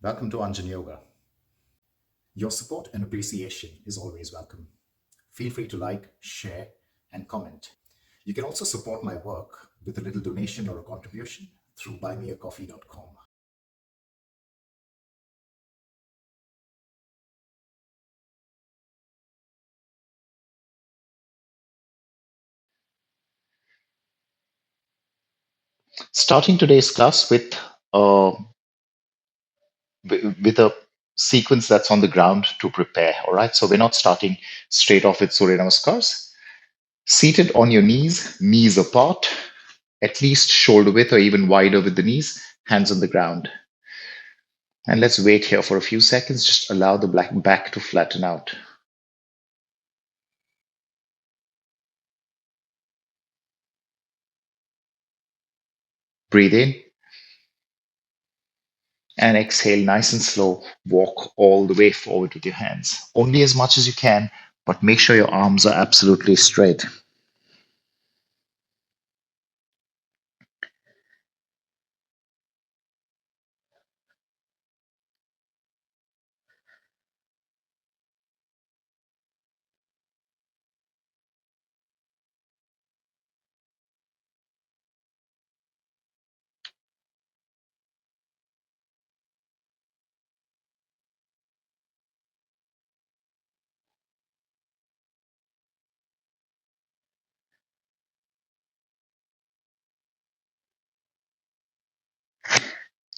Welcome to Anjan Yoga. Your support and appreciation is always welcome. Feel free to like, share, and comment. You can also support my work with a little donation or a contribution through buymeacoffee.com. Starting today's class uh, with a sequence that's on the ground to prepare. All right, so we're not starting straight off with Surya Namaskars. Seated on your knees apart, at least shoulder width or even wider with the knees, hands on the ground. And let's wait here for a few seconds. Just allow the black back to flatten out. Breathe in and exhale nice and slow. Walk all the way forward with your hands, only as much as you can, but make sure your arms are absolutely straight.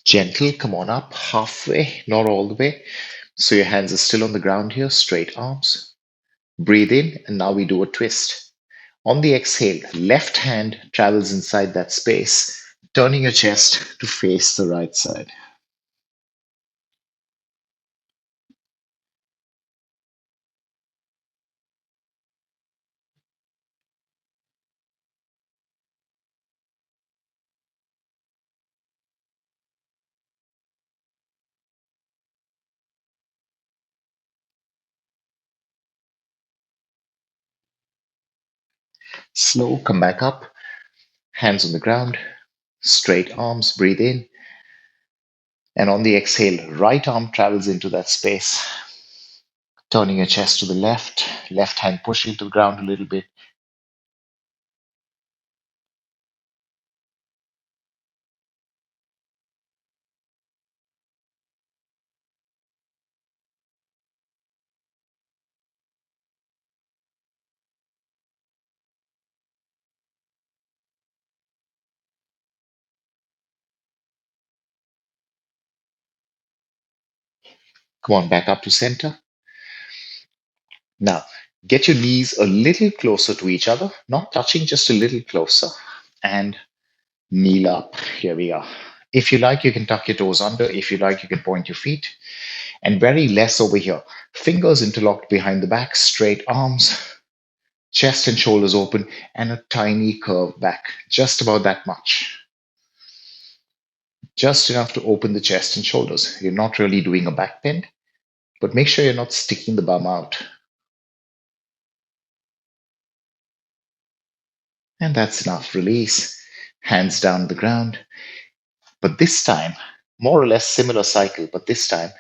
Gentle, come on up halfway, not all the way. So your hands are still on the ground here, straight arms. Breathe in, and now we do a twist. On the exhale, left hand travels inside that space, turning your chest to face the right side. Slow, come back up, hands on the ground, straight arms, breathe in. And on the exhale, right arm travels into that space, turning your chest to the left hand pushing to the ground a little bit. Come on, back up to center. Now, get your knees a little closer to each other, not touching, just a little closer. And kneel up. Here we are. If you like, you can tuck your toes under. If you like, you can point your feet. And very less over here. Fingers interlocked behind the back, straight arms, chest and shoulders open, and a tiny curve back. Just about that much. Just enough to open the chest and shoulders. You're not really doing a back bend, but make sure you're not sticking the bum out. And that's enough. Release. Hands down the ground. But this time, more or less similar cycle, but this time,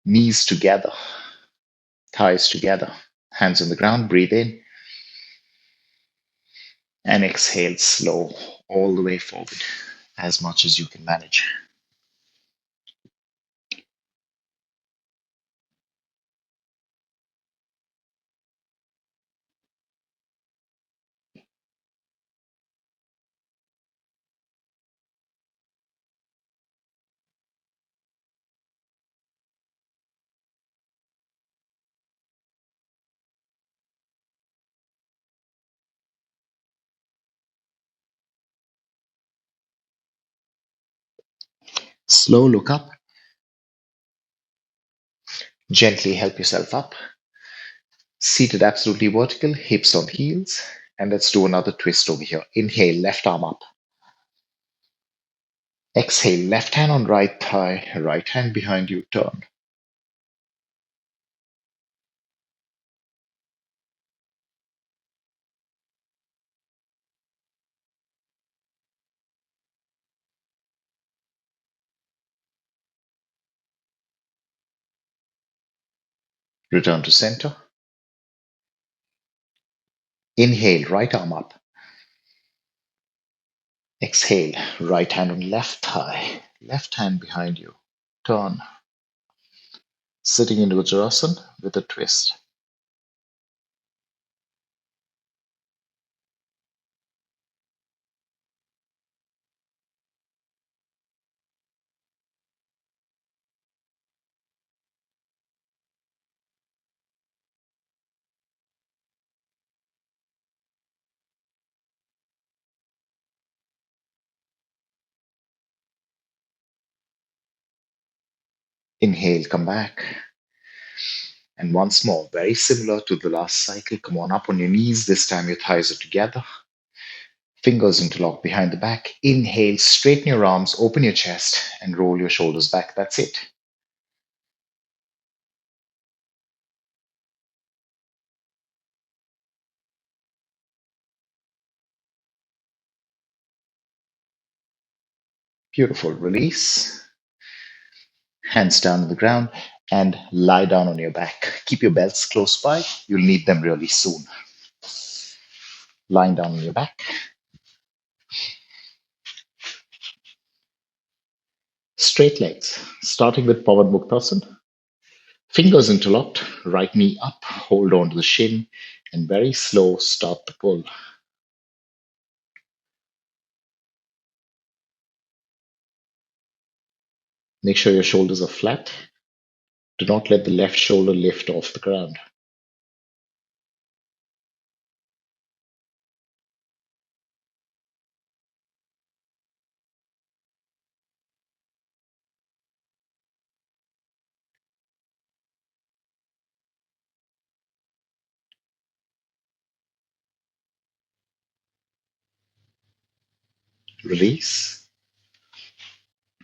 knees together, thighs together, hands on the ground, breathe in, and exhale slow all the way forward as much as you can manage. Slow look up, gently help yourself up. Seated absolutely vertical, hips on heels. And let's do another twist over here. Inhale, left arm up. Exhale, left hand on right thigh, right hand behind you, turn. Return to center. Inhale, right arm up. Exhale, right hand on left thigh, left hand behind you. Turn, sitting into Vajrasana with a twist. Inhale, come back. And once more, very similar to the last cycle. Come on up on your knees. This time your thighs are together. Fingers interlocked behind the back. Inhale, straighten your arms, open your chest, and roll your shoulders back. That's it. Beautiful. Release. Hands down on the ground and lie down on your back. Keep your belts close by. You'll need them really soon. Lying down on your back. Straight legs. Starting with Pavad Muktasana. Fingers interlocked. Right knee up. Hold on to the shin. And very slow, start the pull. Make sure your shoulders are flat. Do not let the left shoulder lift off the ground. Release.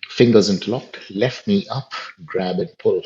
Fingers interlocked. Left knee up. Grab and pull.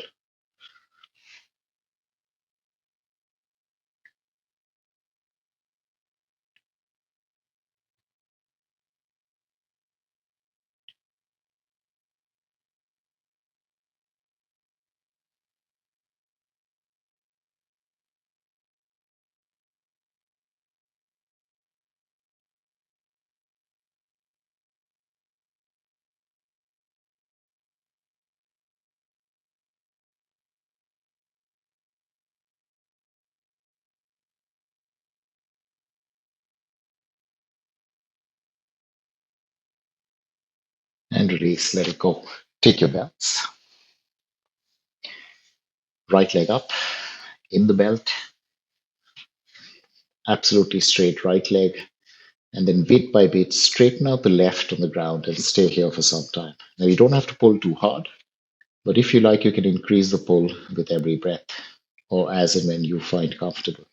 And release. Let it go. Take your belts. Right leg up. In the belt. Absolutely straight right leg. And then bit by bit, straighten out the left on the ground and stay here for some time. Now, you don't have to pull too hard, but if you like, you can increase the pull with every breath or as and when you find comfortable.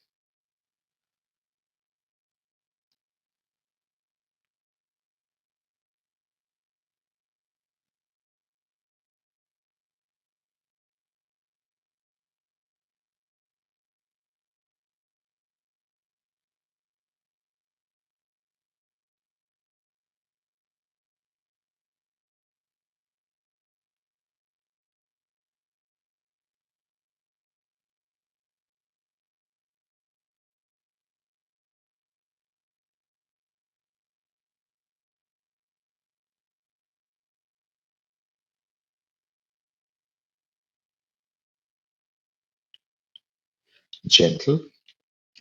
Gentle.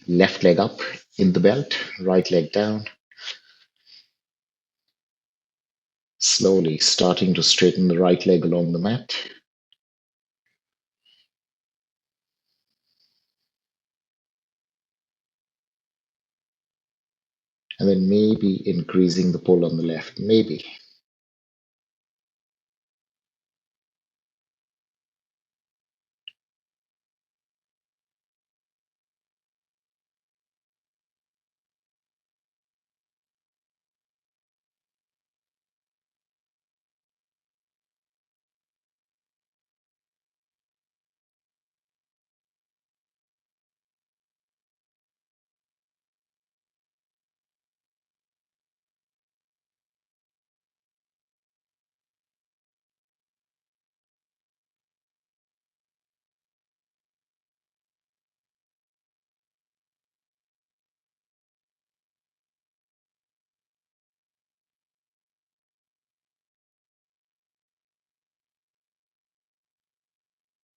Left leg up in the belt, right leg down. Slowly starting to straighten the right leg along the mat. And then maybe increasing the pull on the left. Maybe.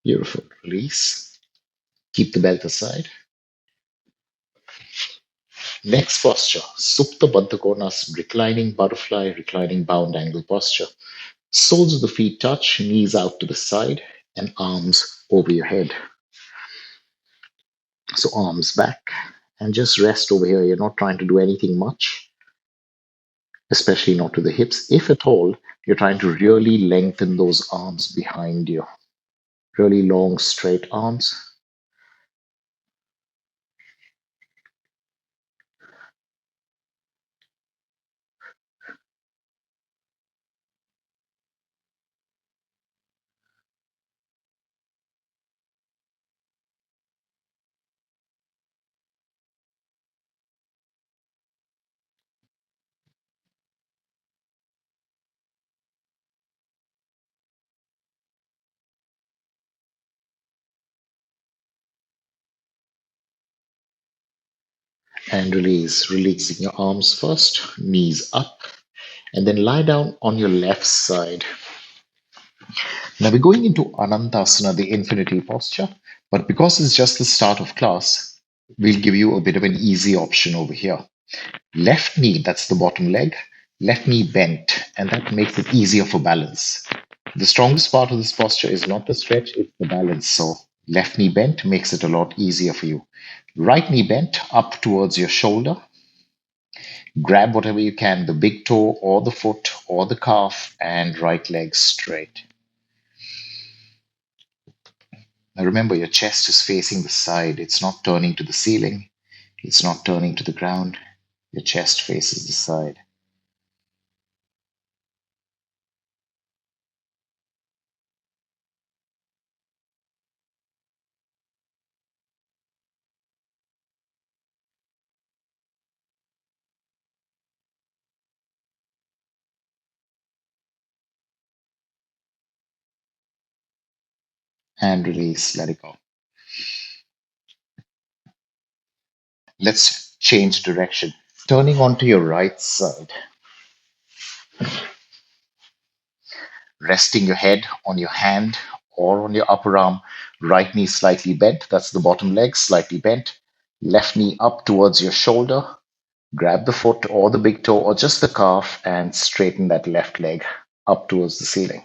Beautiful. Release. Keep the belt aside. Next posture, Supta Baddha Konasana, reclining butterfly, reclining bound angle posture. Soles of the feet touch, knees out to the side, and arms over your head. So arms back, and just rest over here. You're not trying to do anything much, especially not to the hips. If at all, you're trying to really lengthen those arms behind you. Really long, straight arms. And release, releasing your arms first, knees up, and then lie down on your left side. Now we're going into Anantasana, the infinity posture, but because it's just the start of class, we'll give you a bit of an easy option over here. Left knee, that's the bottom leg, left knee bent, and that makes it easier for balance. The strongest part of this posture is not the stretch, it's the balance. So left knee bent makes it a lot easier for you. Right knee bent up towards your shoulder. Grab whatever you can, the big toe or the foot or the calf, and right leg straight. Now remember, your chest is facing the side. It's not turning to the ceiling. It's not turning to the ground. Your chest faces the side. And release, let it go. Let's change direction. Turning onto your right side, resting your head on your hand or on your upper arm, right knee slightly bent. That's the bottom leg, slightly bent. Left knee up towards your shoulder. Grab the foot or the big toe or just the calf and straighten that left leg up towards the ceiling.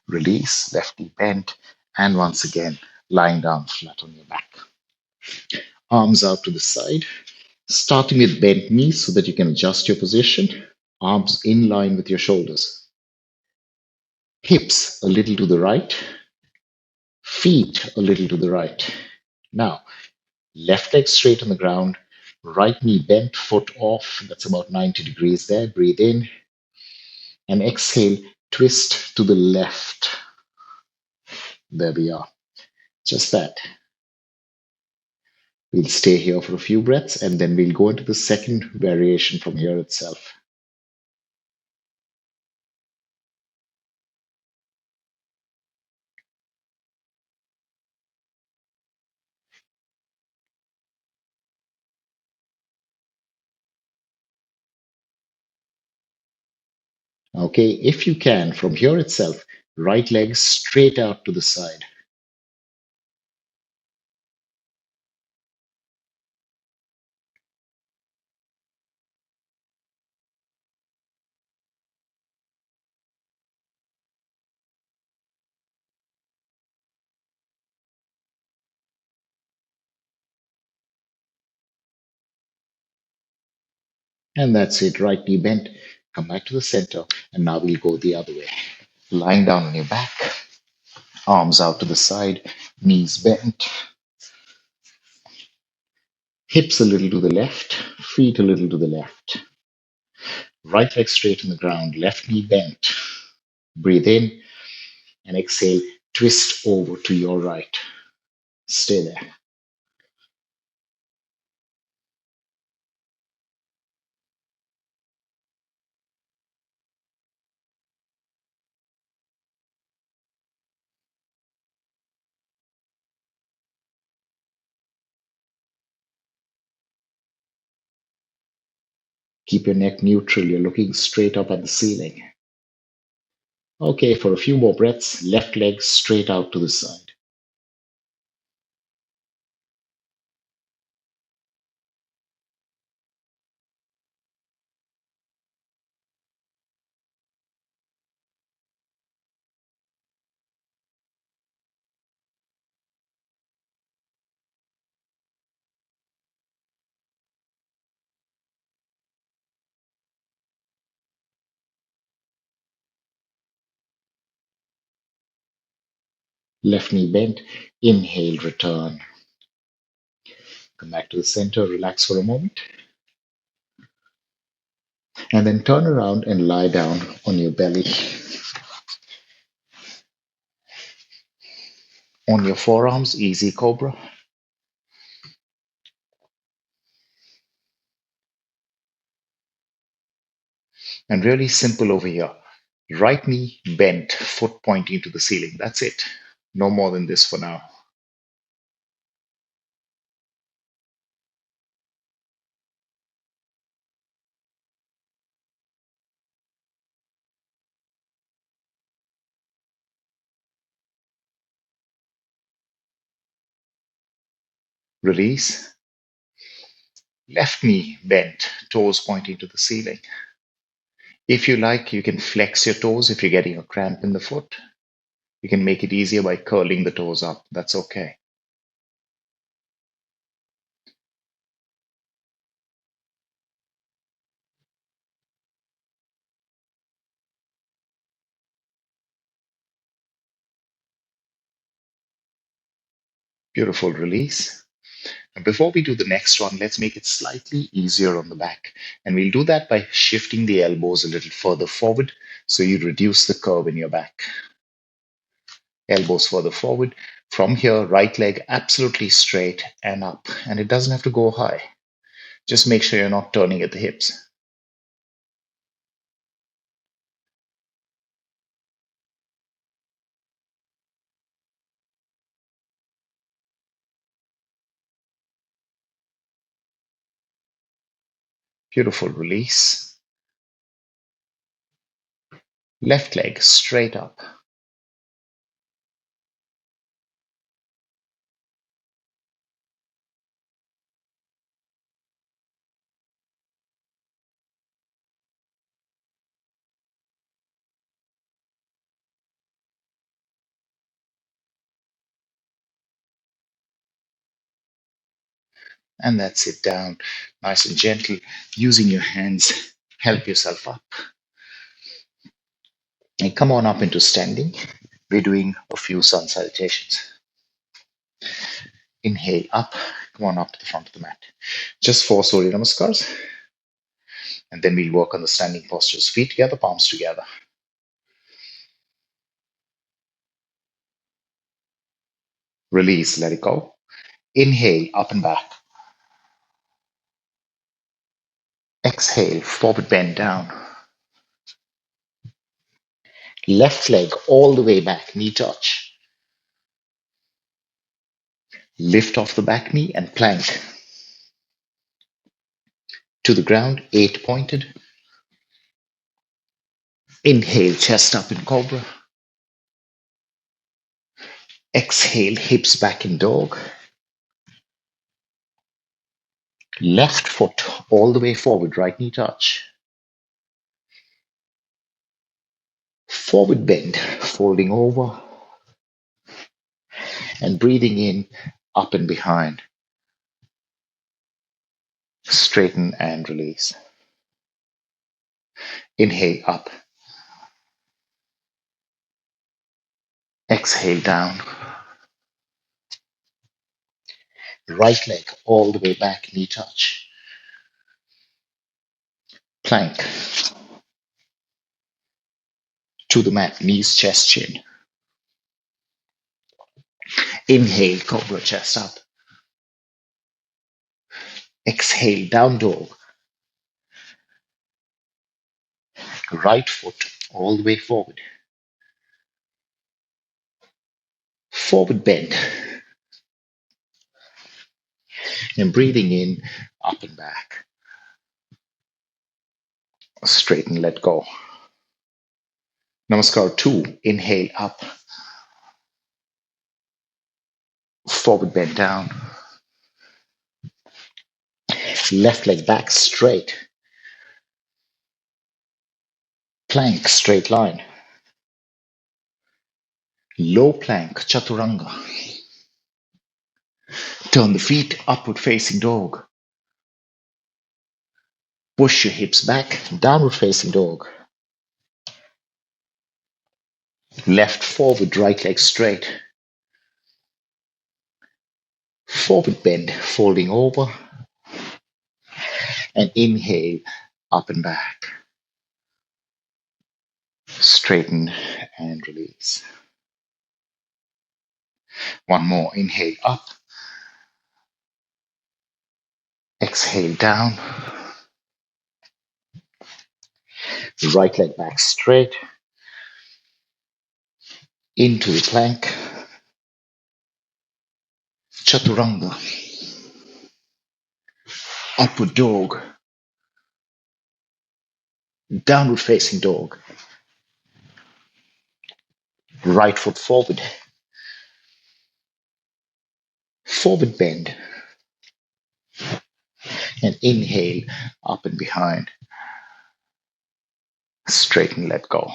Release, left knee bent, and once again, lying down flat on your back. Arms out to the side, starting with bent knees so that you can adjust your position. Arms in line with your shoulders. Hips a little to the right, feet a little to the right. Now, left leg straight on the ground, right knee bent, foot off. That's about 90 degrees there. Breathe in and exhale, twist to the left. There we are. Just that. We'll stay here for a few breaths and then we'll go into the second variation from here itself. Okay, if you can, from here itself, right leg straight out to the side. And that's it, right knee bent. Come back to the center, and now we'll go the other way. Lying down on your back, arms out to the side, knees bent, hips a little to the left, feet a little to the left. Right leg straight on the ground, left knee bent. Breathe in and exhale. Twist over to your right. Stay there. Keep your neck neutral. You're looking straight up at the ceiling. Okay, for a few more breaths, left leg straight out to the side. Left knee bent. Inhale, return. Come back to the center, relax for a moment, and then turn around and lie down on your belly. On your forearms, easy cobra. And really simple over here. Right knee bent, foot pointing to the ceiling. That's it. No more than this for now. Release. Left knee bent, toes pointing to the ceiling. If you like, you can flex your toes if you're getting a cramp in the foot. You can make it easier by curling the toes up. That's okay. Beautiful release. And before we do the next one, let's make it slightly easier on the back. And we'll do that by shifting the elbows a little further forward so you reduce the curve in your back. Elbows further forward. From here, right leg absolutely straight and up. And it doesn't have to go high. Just make sure you're not turning at the hips. Beautiful release. Left leg straight up. And that's it down. Nice and gentle. Using your hands, help yourself up. And come on up into standing. We're doing a few sun salutations. Inhale up. Come on up to the front of the mat. Just 4 Surya Namaskars. And then we'll work on the standing postures. Feet together, palms together. Release, let it go. Inhale, up and back. Exhale, forward bend down. Left leg all the way back, knee touch. Lift off the back knee and plank. To the ground, 8 pointed. Inhale, chest up in cobra. Exhale, hips back in dog. Left foot all the way forward, right knee touch. Forward bend, folding over and breathing in, up and behind. Straighten and release. Inhale up. Exhale down. Right leg all the way back, knee touch. Plank. To the mat, knees, chest, chin. Inhale, cobra, chest up. Exhale, down dog. Right foot all the way forward. Forward bend. And breathing in, up and back. Straighten, let go. Namaskar 2. Inhale up. Forward bend down. Left leg back straight. Plank, straight line. Low plank, chaturanga. Turn the feet, upward facing dog. Push your hips back, downward facing dog. Left forward, right leg straight. Forward bend, folding over. And inhale, up and back. Straighten and release. One more. Inhale up. Exhale down. Right leg back straight. Into the plank. Chaturanga. Upward dog. Downward facing dog. Right foot forward. Forward bend. And inhale up and behind. Straighten, let go.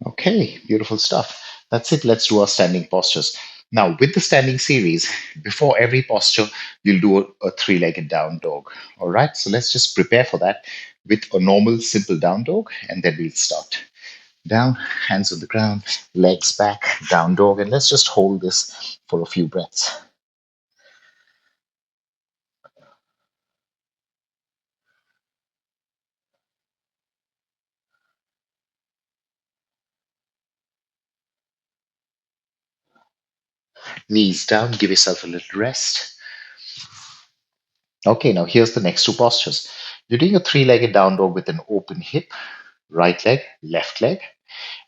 Okay, beautiful stuff. That's it. Let's do our standing postures. Now, with the standing series, before every posture, you'll do a three-legged down dog. All right, so let's just prepare for that with a normal, simple down dog, and then we'll start. Down, hands on the ground, legs back, down dog, and let's just hold this for a few breaths. Knees down, give yourself a little rest. Okay, now here's the next two postures. You're doing a three-legged down dog with an open hip, right leg, left leg,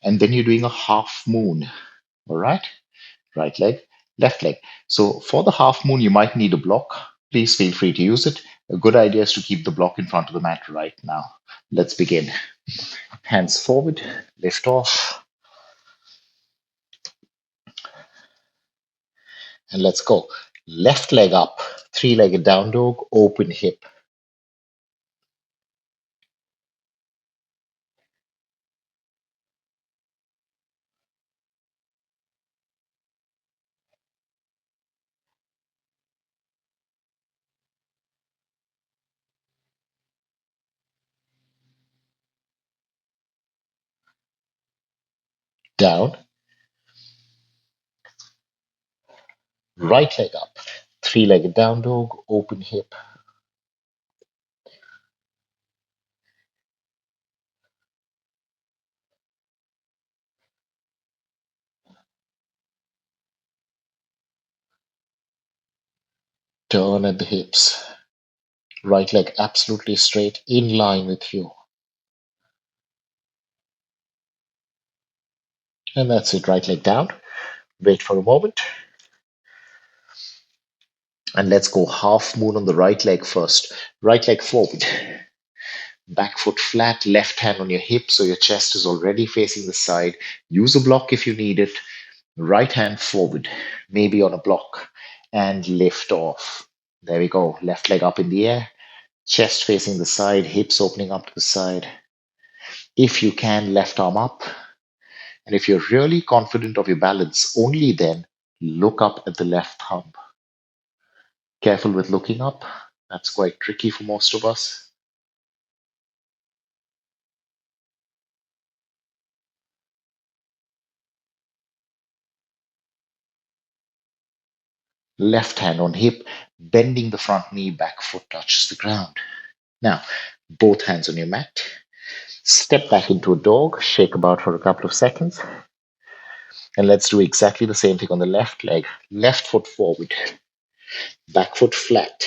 and then you're doing a half moon. All right, right leg, left leg. So for the half moon, you might need a block. Please feel free to use it. A good idea is to keep the block in front of the mat right now. Let's begin. Hands forward, lift off, and let's go. Left leg up, three-legged down dog, open hip. Down, right leg up, three-legged down dog, open hip. Turn at the hips. Right leg absolutely straight, in line with you. And that's it, right leg down. Wait for a moment. And let's go half moon on the right leg first. Right leg forward. Back foot flat, left hand on your hip so your chest is already facing the side. Use a block if you need it. Right hand forward, maybe on a block, and lift off. There we go. Left leg up in the air, chest facing the side, hips opening up to the side. If you can, left arm up. And if you're really confident of your balance, only then look up at the left thumb. Careful with looking up. That's quite tricky for most of us. Left hand on hip, bending the front knee, back foot touches the ground. Now, both hands on your mat. Step back into a dog, shake about for a couple of seconds. And let's do exactly the same thing on the left leg. Left foot forward, back foot flat,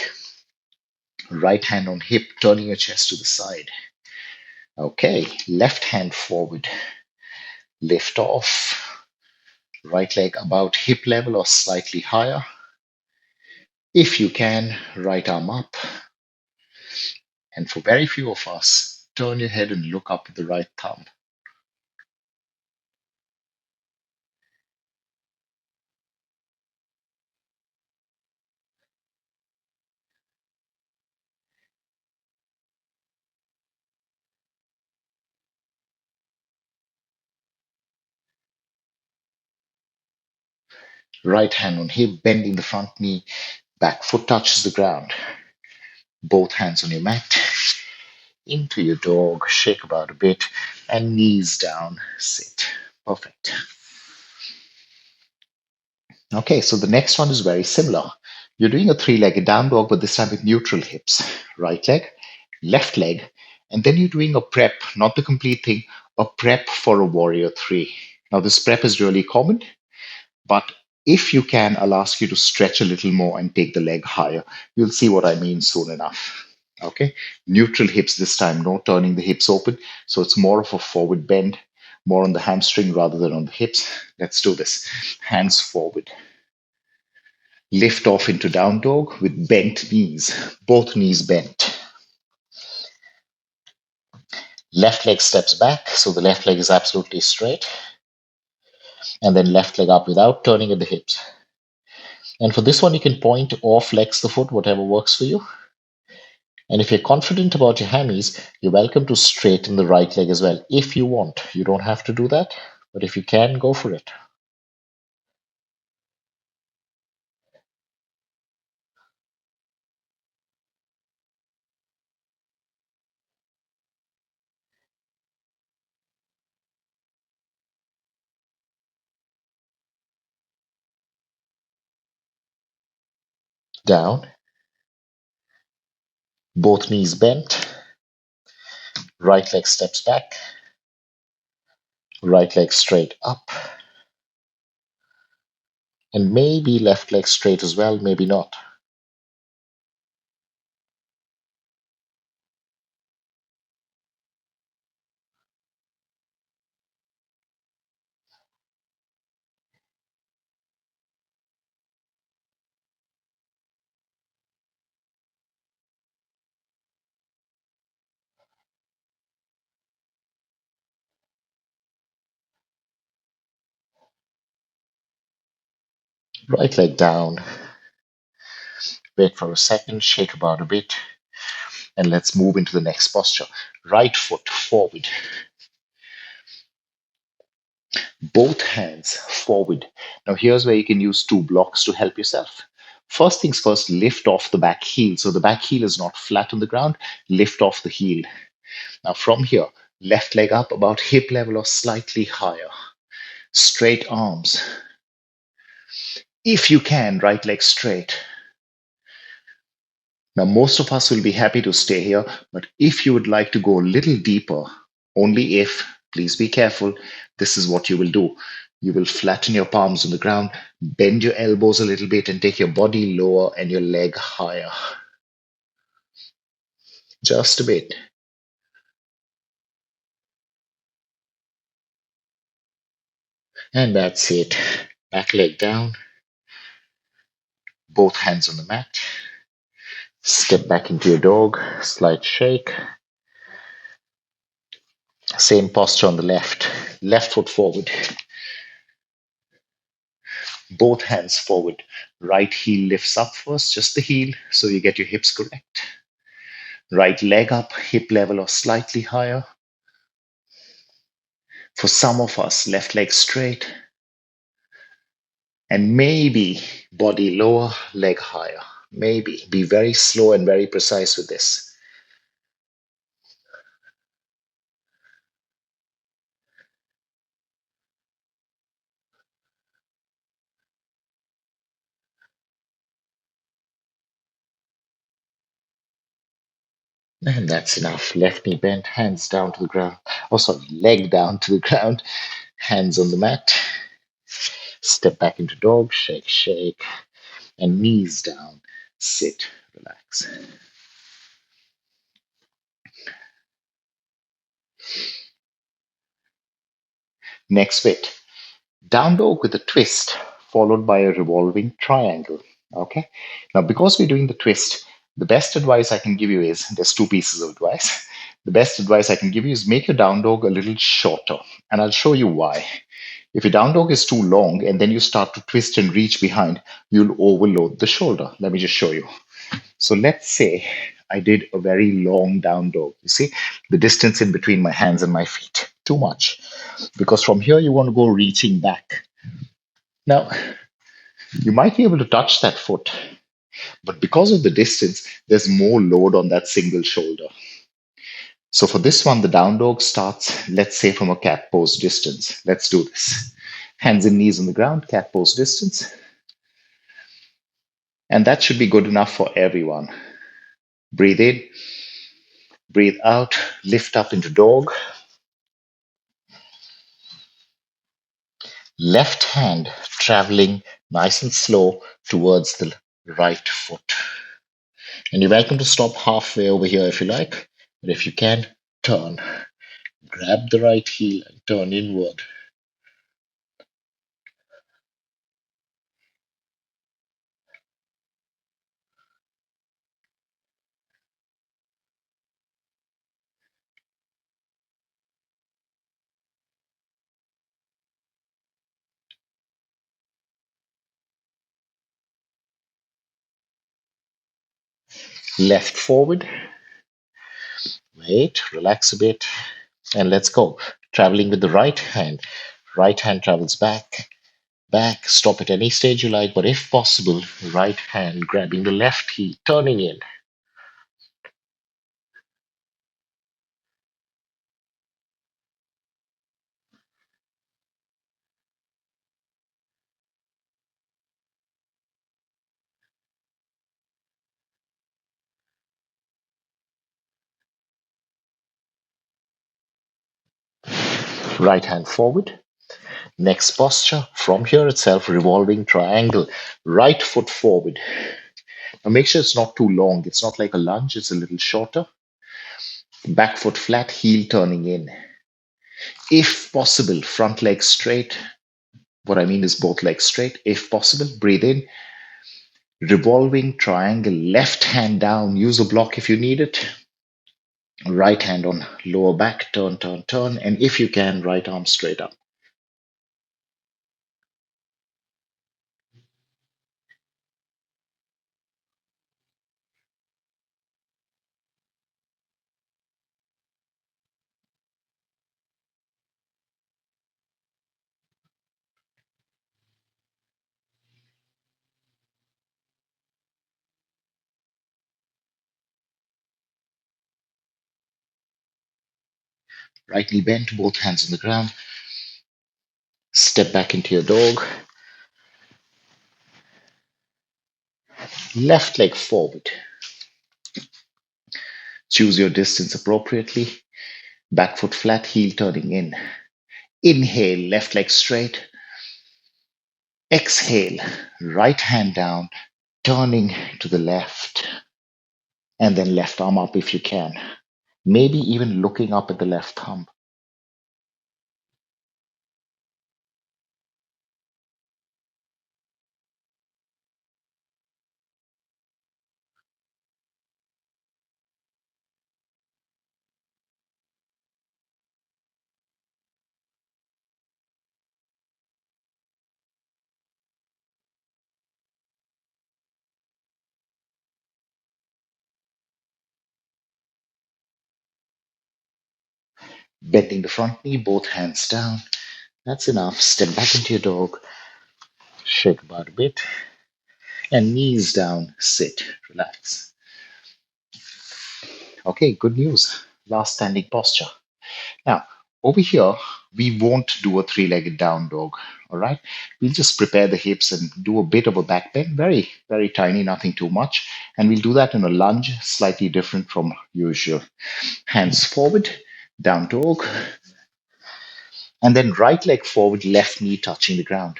right hand on hip, turning your chest to the side. Okay, left hand forward, lift off, right leg about hip level or slightly higher. If you can, right arm up. And for very few of us, turn your head and look up with the right thumb. Right hand on hip, bending the front knee, back foot touches the ground. Both hands on your mat. Into your dog, shake about a bit, and knees down, sit. Perfect. Okay, so the next one is very similar. You're doing a three-legged down dog, but this time with neutral hips. Right leg, left leg, and then you're doing a prep, not the complete thing, a prep for a warrior three. Now, this prep is really common, but if you can, I'll ask you to stretch a little more and take the leg higher. You'll see what I mean soon enough. Okay, neutral hips this time, no turning the hips open. So it's more of a forward bend, more on the hamstring rather than on the hips. Let's do this. Hands forward. Lift off into down dog with bent knees, both knees bent. Left leg steps back, so the left leg is absolutely straight. And then left leg up without turning at the hips. And for this one, you can point or flex the foot, whatever works for you. And if you're confident about your hammies, you're welcome to straighten the right leg as well if you want. You don't have to do that, but if you can, go for it. Down, both knees bent, right leg steps back, right leg straight up, and maybe left leg straight as well, maybe not. Right leg down, wait for a second, shake about a bit, and let's move into the next posture. Right foot forward, both hands forward. Now, here's where you can use two blocks to help yourself. First things first, lift off the back heel. So the back heel is not flat on the ground. Lift off the heel. Now, from here, left leg up about hip level or slightly higher. Straight arms. If you can, right leg straight. Now, most of us will be happy to stay here, but if you would like to go a little deeper, only if, please be careful, this is what you will do. You will flatten your palms on the ground, bend your elbows a little bit, and take your body lower and your leg higher. Just a bit. And that's it. Back leg down, both hands on the mat. Step back into your dog, slight shake. Same posture on the left. Left foot forward. Both hands forward. Right heel lifts up first, just the heel, so you get your hips correct. Right leg up, hip level or slightly higher. For some of us, left leg straight. And maybe body lower, leg higher. Maybe. Be very slow and very precise with this. And that's enough. Left knee bent, hands down to the ground. Oh, sorry, leg down to the ground, hands on the mat. Step back into dog, shake, shake, and knees down, sit, relax. Next bit, down dog with a twist, followed by a revolving triangle. Okay. Now, because we're doing the twist, the best advice I can give you is there's two pieces of advice. The best advice I can give you is make your down dog a little shorter, and I'll show you why. If your down dog is too long and then you start to twist and reach behind, you'll overload the shoulder. Let me just show you. So let's say I did a very long down dog. You see the distance in between my hands and my feet, too much. Because from here, you want to go reaching back. Now, you might be able to touch that foot, but because of the distance, there's more load on that single shoulder. So for this one, the down dog starts, let's say, from a cat pose distance. Let's do this. Hands and knees on the ground, cat pose distance. And that should be good enough for everyone. Breathe in, breathe out, lift up into dog. Left hand traveling nice and slow towards the right foot. And you're welcome to stop halfway over here if you like. But if you can, turn. Grab the right heel and turn inward. Left forward. Wait, relax a bit. And let's go. Traveling with the right hand. Right hand travels back, back. Stop at any stage you like, but if possible, right hand grabbing the left heel, turning in. Right hand forward. Next posture, from here itself, revolving triangle. Right foot forward. Now make sure it's not too long. It's not like a lunge, it's a little shorter. Back foot flat, heel turning in. If possible, front leg straight. What I mean is both legs straight. If possible, breathe in. Revolving triangle, left hand down. Use a block if you need it. Right hand on lower back, turn, turn, turn. And if you can, right arm straight up. Right knee bent, both hands on the ground. Step back into your dog. Left leg forward. Choose your distance appropriately. Back foot flat, heel turning in. Inhale, left leg straight. Exhale, right hand down, turning to the left. And then left arm up if you can. Maybe even looking up at the left thumb. Bending the front knee, both hands down. That's enough. Step back into your dog. Shake about a bit. And knees down, sit, relax. Okay, good news. Last standing posture. Now, over here, we won't do a three-legged down dog. All right. We'll just prepare the hips and do a bit of a back bend, very, very tiny, nothing too much. And we'll do that in a lunge, slightly different from usual. Hands forward, down dog, and then right leg forward, left knee touching the ground.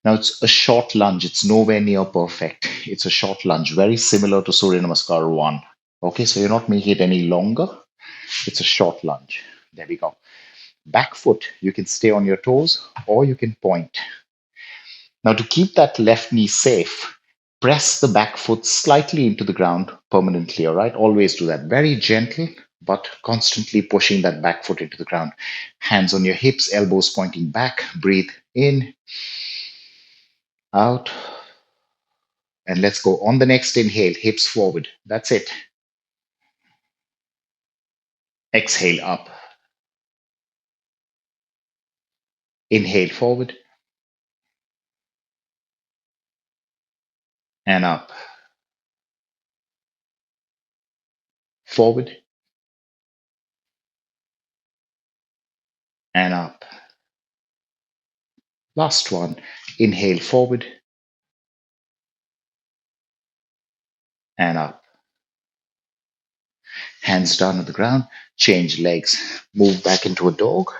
Now it's a short lunge. It's nowhere near perfect. It's a short lunge, very similar to Surya Namaskar 1. Okay, so you're not making it any longer. It's a short lunge. There we go. Back foot, you can stay on your toes or you can point. Now, to keep that left knee safe, press the back foot slightly into the ground permanently, all right? Always do that. Very gentle, but constantly pushing that back foot into the ground. Hands on your hips, elbows pointing back. Breathe in, out. And let's go on the next inhale, hips forward. That's it. Exhale up. Inhale forward and up. Forward and up. Last one. Inhale forward and up. Hands down on the ground. Change legs. Move back into a dog.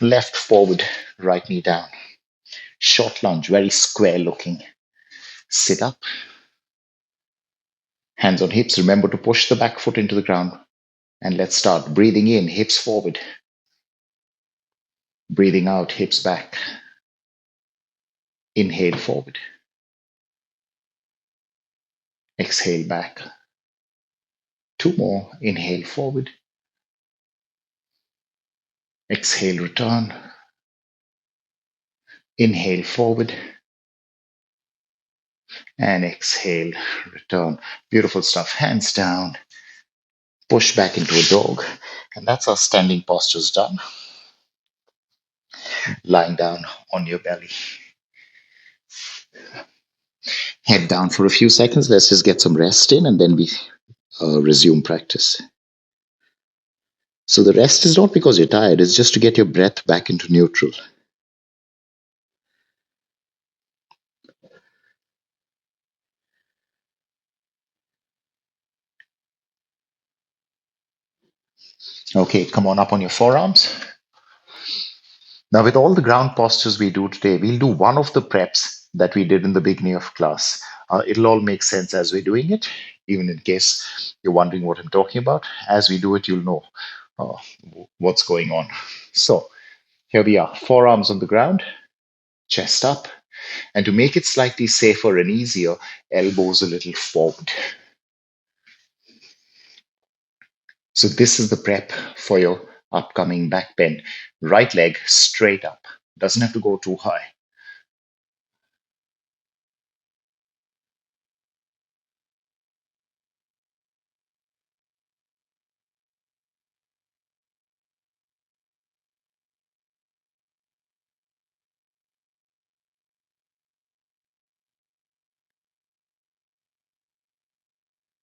Left forward, right knee down. Short lunge, very square looking. Sit up. Hands on hips. Remember to push the back foot into the ground. And let's start. Breathing in, hips forward. Breathing out, hips back. Inhale forward. Exhale back. Two more. Inhale forward. Exhale, return. Inhale forward. And exhale, return. Beautiful stuff. Hands down. Push back into a dog. And that's our standing postures done. Lying down on your belly. Head down for a few seconds. Let's just get some rest in and then we resume practice. So the rest is not because you're tired, it's just to get your breath back into neutral. Okay, come on up on your forearms. Now, with all the ground postures we do today, we'll do one of the preps that we did in the beginning of class. It'll all make sense as we're doing it, even in case you're wondering what I'm talking about. As we do it, you'll know uh, what's going on. So here we are, forearms on the ground, chest up. And to make it slightly safer and easier, elbows a little forward. So this is the prep for your upcoming back bend. Right leg straight up. Doesn't have to go too high.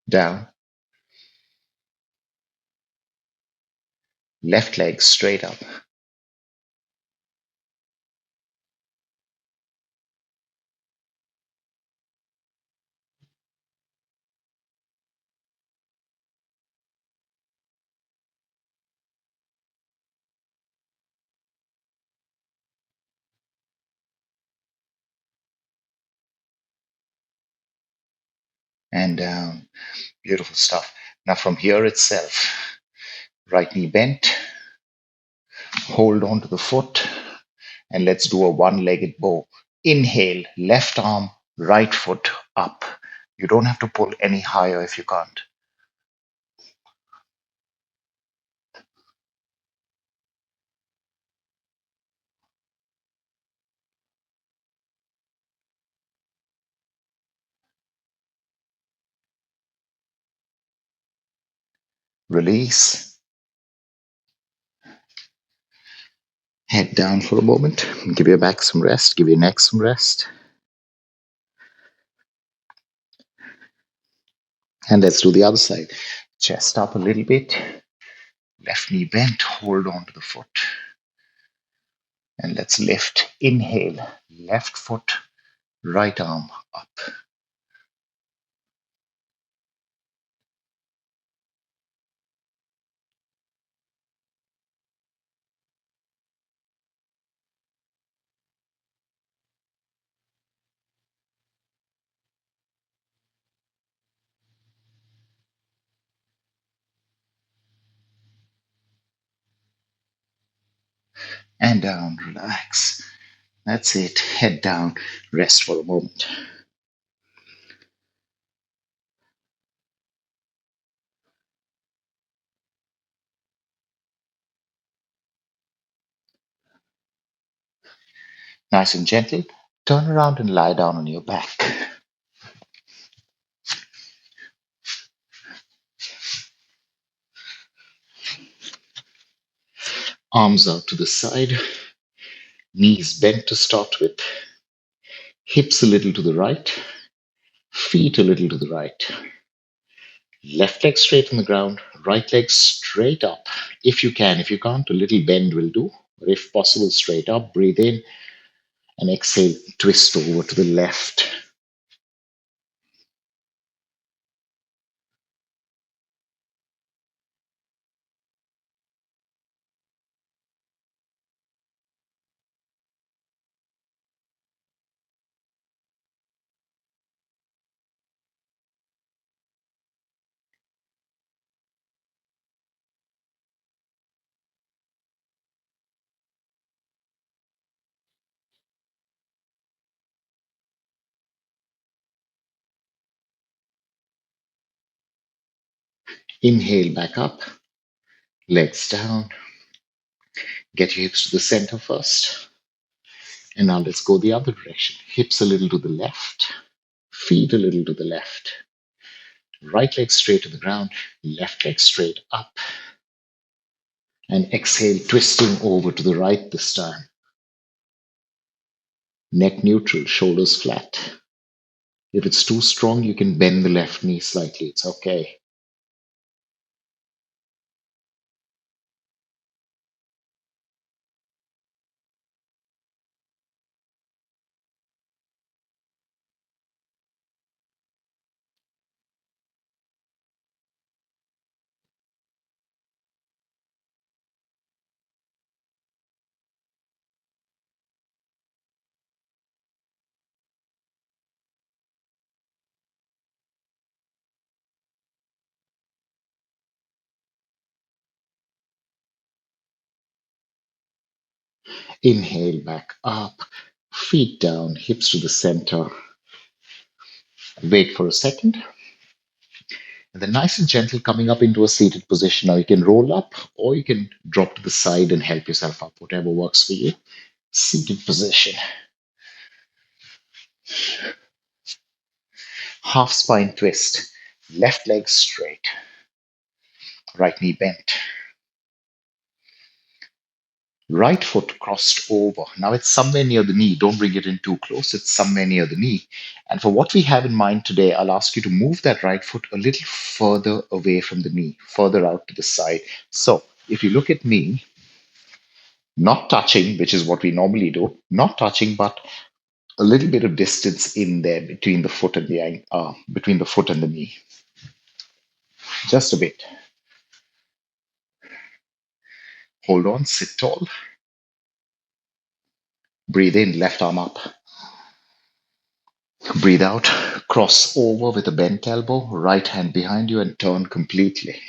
Down. Left leg straight up. And down. Beautiful stuff. Now from here itself, right knee bent. Hold on to the foot. And let's do a one-legged bow. Inhale, left arm, right foot up. You don't have to pull any higher if you can't. Release. Head down for a moment. Give your back some rest. Give your neck some rest. And let's do the other side. Chest up a little bit. Left knee bent. Hold on to the foot. And let's lift. Inhale. Left foot. Right arm up. and down. Relax. That's it. Head down. Rest for a moment. Nice and gentle. Turn around and lie down on your back. Arms out to the side. Knees bent to start with. Hips a little to the right. Feet a little to the right. Left leg straight on the ground. Right leg straight up. If you can. If you can't, a little bend will do. But if possible, straight up. Breathe in and exhale. Twist over to the left. Inhale back up. Legs down. Get your hips to the center first. And now let's go the other direction. Hips a little to the left. Feet a little to the left. Right leg straight to the ground. Left leg straight up. And exhale, twisting over to the right this time. Neck neutral, shoulders flat. If it's too strong, you can bend the left knee slightly. It's okay. Inhale back up, feet down, hips to the center. Wait for a second. And then nice and gentle coming up into a seated position. Now you can roll up or you can drop to the side and help yourself up, whatever works for you. Seated position. Half spine twist. Left leg straight. Right knee bent. Right foot crossed over. Now it's somewhere near the knee. Don't bring it in too close. It's somewhere near the knee. And for what we have in mind today, I'll ask you to move that right foot a little further away from the knee, further out to the side. So if you look at me, not touching, which is what we normally do, not touching, but a little bit of distance in there between the foot and between the foot and the knee. Just a bit. Hold on, sit tall. Breathe in, left arm up. Breathe out, cross over with a bent elbow, right hand behind you, and turn completely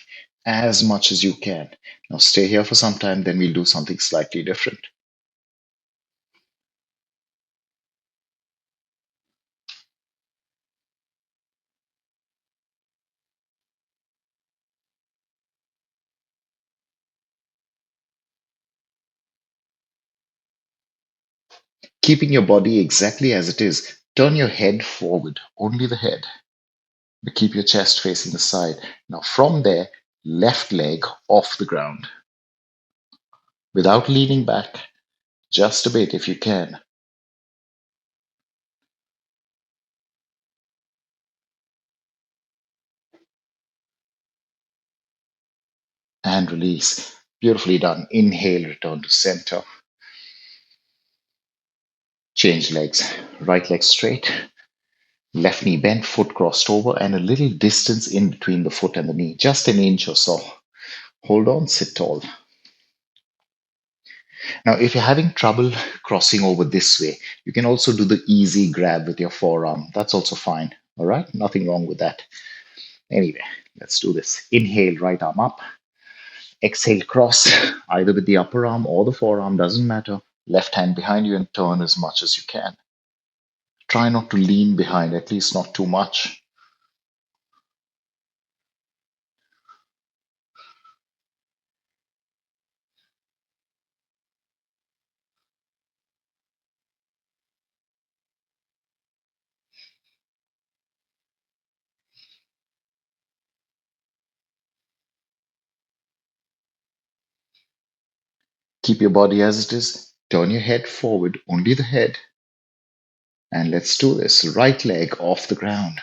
as much as you can. Now stay here for some time, then we'll do something slightly different. Keeping your body exactly as it is, turn your head forward, only the head, but keep your chest facing the side. Now from there, left leg off the ground without leaning back, just a bit if you can. And release. Beautifully done. Inhale, return to center. Change legs. Right leg straight. Left knee bent, foot crossed over, and a little distance in between the foot and the knee, just an inch or so. Hold on, sit tall. Now, if you're having trouble crossing over this way, you can also do the easy grab with your forearm. That's also fine. All right, nothing wrong with that. Anyway, let's do this. Inhale, right arm up. Exhale, cross either with the upper arm or the forearm, doesn't matter. Left hand behind you and turn as much as you can. Try not to lean behind, at least not too much. Keep your body as it is. Turn your head forward, only the head. And let's do this. Right leg off the ground.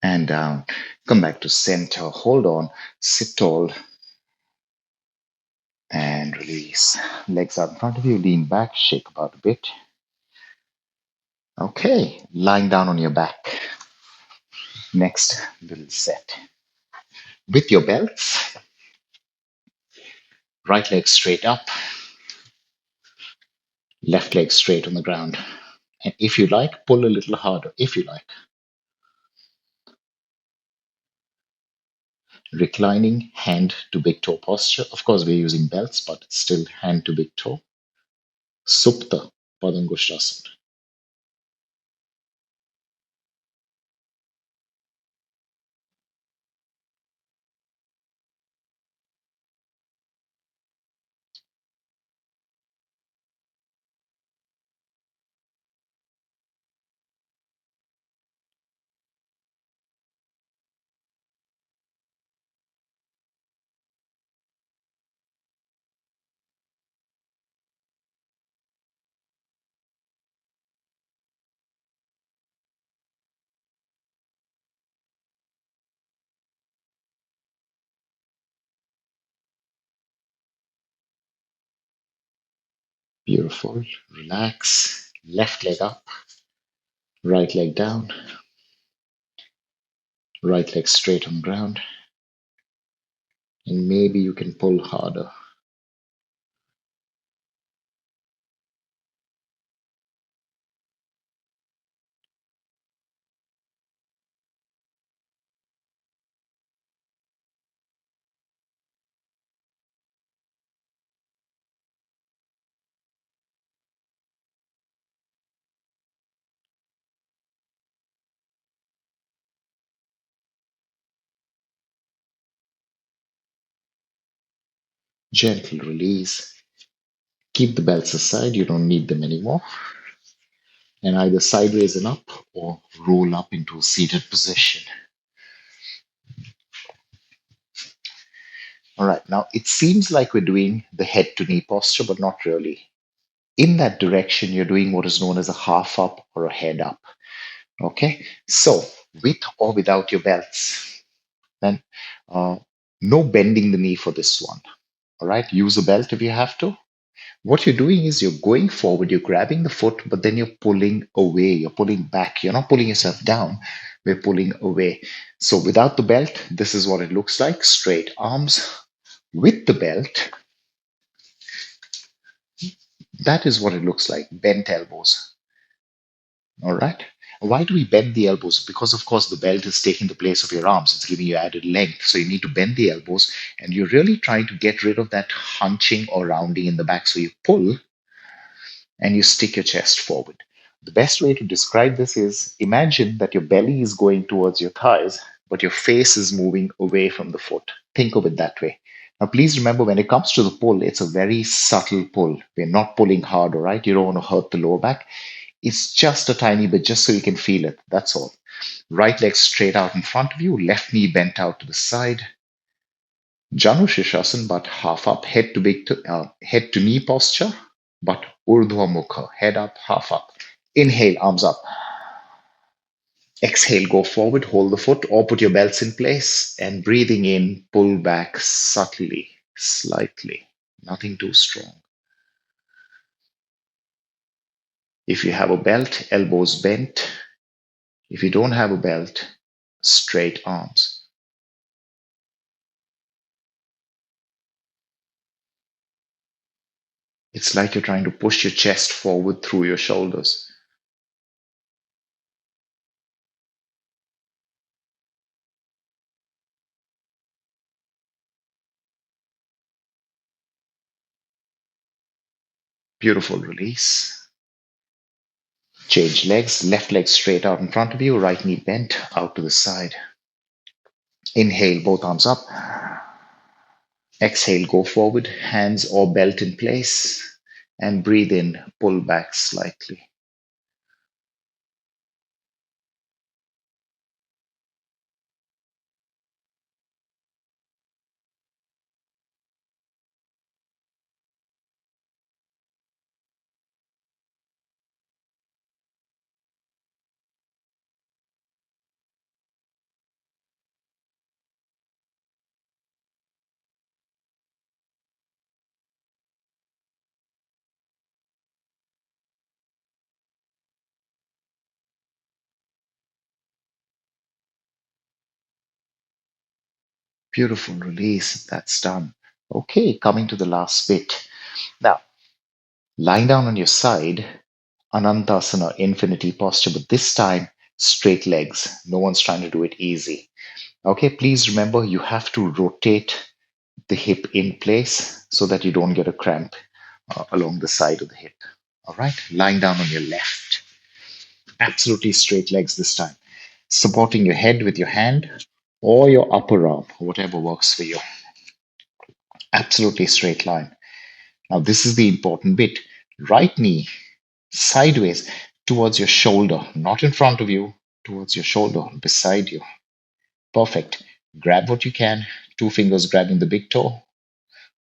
And down. Come back to center. Hold on. Sit tall and release. Legs out in front of you. Lean back. Shake about a bit. Okay. Lying down on your back. Next little set. With your belts, right leg straight up, left leg straight on the ground. And if you like, pull a little harder. If you like. Reclining hand to big toe posture. Of course, we're using belts, but it's still hand to big toe. Supta Padangushtasana. Beautiful. Relax. Left leg up, right leg down, right leg straight on ground. And maybe you can pull harder. Gentle release. Keep the belts aside. You don't need them anymore. And either sideways and up or roll up into a seated position. All right. Now it seems like we're doing the head to knee posture, but not really. In that direction, you're doing what is known as a half up or a head up. Okay. So with or without your belts, then uh, no bending the knee for this one. All right. Use a belt if you have to. What you're doing is you're going forward, you're grabbing the foot, but then you're pulling away, you're pulling back. You're not pulling yourself down, we're pulling away. So without the belt, this is what it looks like. Straight arms. With the belt, that is what it looks like. Bent elbows. All right. Why do we bend the elbows? Because, of course, the belt is taking the place of your arms. It's giving you added length. So you need to bend the elbows, and you're really trying to get rid of that hunching or rounding in the back. So you pull and you stick your chest forward. The best way to describe this is imagine that your belly is going towards your thighs, but your face is moving away from the foot. Think of it that way. Now, please remember when it comes to the pull, it's a very subtle pull. We're not pulling hard, all right? You don't want to hurt the lower back. It's just a tiny bit, just so you can feel it. That's all. Right leg straight out in front of you, left knee bent out to the side. Janu Shirshasana, but half up, head to knee posture, but Urdhva Mukha, head up, half up. Inhale, arms up. Exhale, go forward, hold the foot, or put your belts in place. And breathing in, pull back subtly, slightly, nothing too strong. If you have a belt, elbows bent. If you don't have a belt, straight arms. It's like you're trying to push your chest forward through your shoulders. Beautiful release. Change legs, left leg straight out in front of you, right knee bent out to the side. Inhale, both arms up. Exhale, go forward, hands or belt in place. And breathe in, pull back slightly. Beautiful release. That's done. Okay, coming to the last bit. Now, lying down on your side, Anantasana, infinity posture, but this time straight legs. No one's trying to do it easy. Okay, please remember you have to rotate the hip in place so that you don't get a cramp along the side of the hip. All right, lying down on your left. Absolutely straight legs this time. Supporting your head with your hand or your upper arm, whatever works for you. Absolutely straight line. Now, this is the important bit. Right knee sideways towards your shoulder, not in front of you, towards your shoulder, beside you. Perfect. Grab what you can, two fingers grabbing the big toe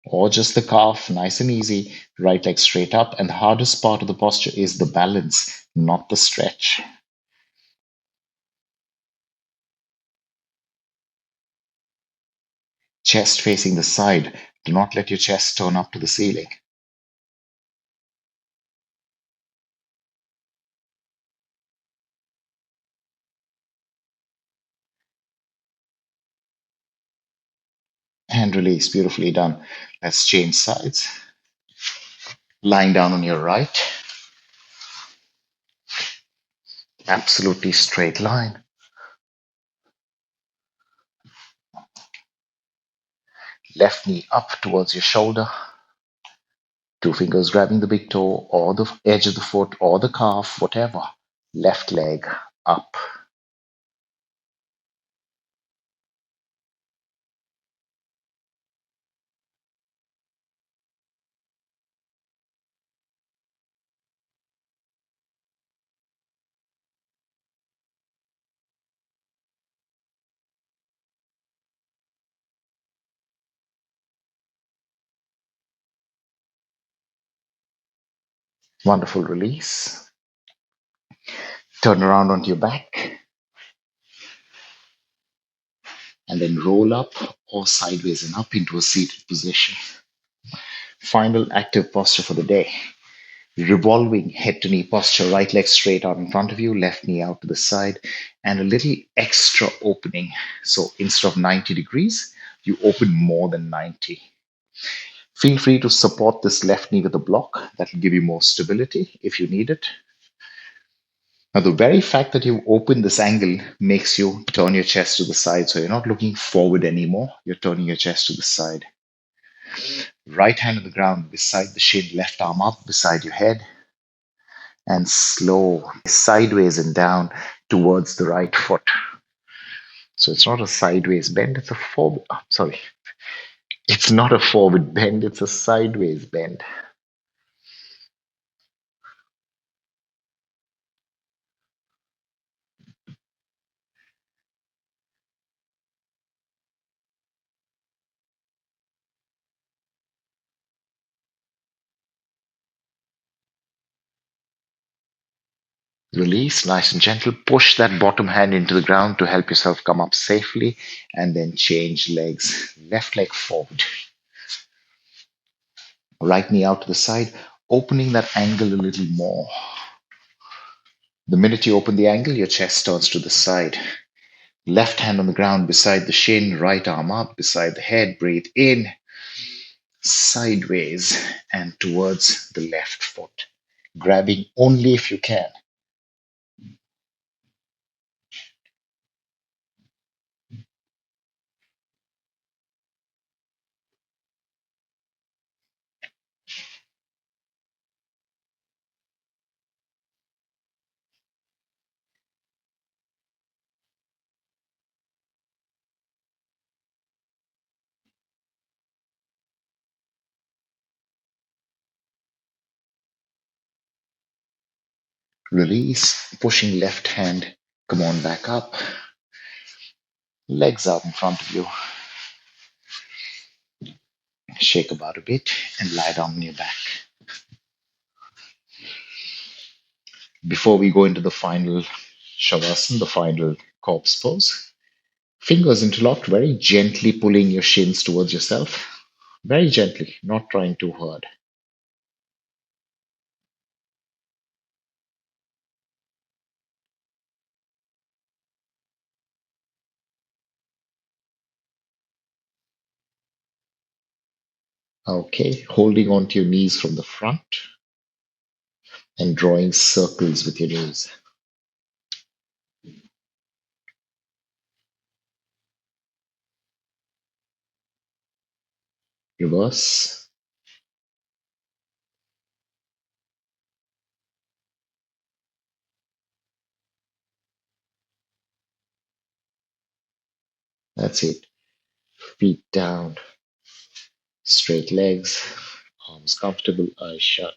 or just the calf, nice and easy. Right leg straight up. And the hardest part of the posture is the balance, not the stretch. Chest facing the side. Do not let your chest turn up to the ceiling. And release. Beautifully done. Let's change sides. Lying down on your right. Absolutely straight line. Left knee up towards your shoulder. Two fingers grabbing the big toe or the edge of the foot or the calf, whatever. Left leg up. Wonderful release. Turn around onto your back and then roll up or sideways and up into a seated position. Final active posture for the day. Revolving head to knee posture, right leg straight out in front of you, left knee out to the side, and a little extra opening. So instead of 90 degrees, you open more than 90. Feel free to support this left knee with a block. That will give you more stability if you need it. Now, the very fact that you open this angle makes you turn your chest to the side. So you're not looking forward anymore. You're turning your chest to the side. Right hand on the ground beside the shin, left arm up beside your head. And slow sideways and down towards the right foot. So it's not a sideways bend, it's a forward. Sorry. It's not a forward bend, it's a sideways bend. Release, nice and gentle. Push that bottom hand into the ground to help yourself come up safely. And then change legs. Left leg forward. Right knee out to the side, opening that angle a little more. The minute you open the angle, your chest turns to the side. Left hand on the ground beside the shin, right arm up beside the head. Breathe in. sideways and towards the left foot, grabbing only if you can. Release, pushing left hand, come on back up, legs out in front of you, shake about a bit and lie down on your back. Before we go into the final Shavasana, the final corpse pose, fingers interlocked, very gently pulling your shins towards yourself. Very gently, not trying too hard. Okay, holding onto your knees from the front and drawing circles with your knees. Reverse. That's it. Feet down, straight legs, arms comfortable, eyes shut.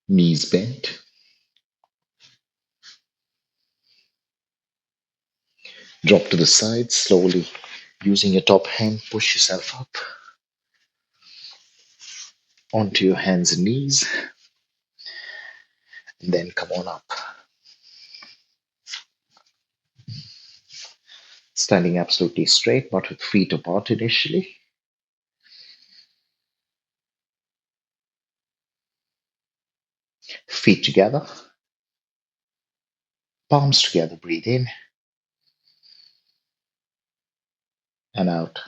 Knees bent. Drop to the side slowly. Using your top hand, push yourself up onto your hands and knees. And then come on up. Standing absolutely straight, but with feet apart initially. Feet together. Palms together. Breathe in and out.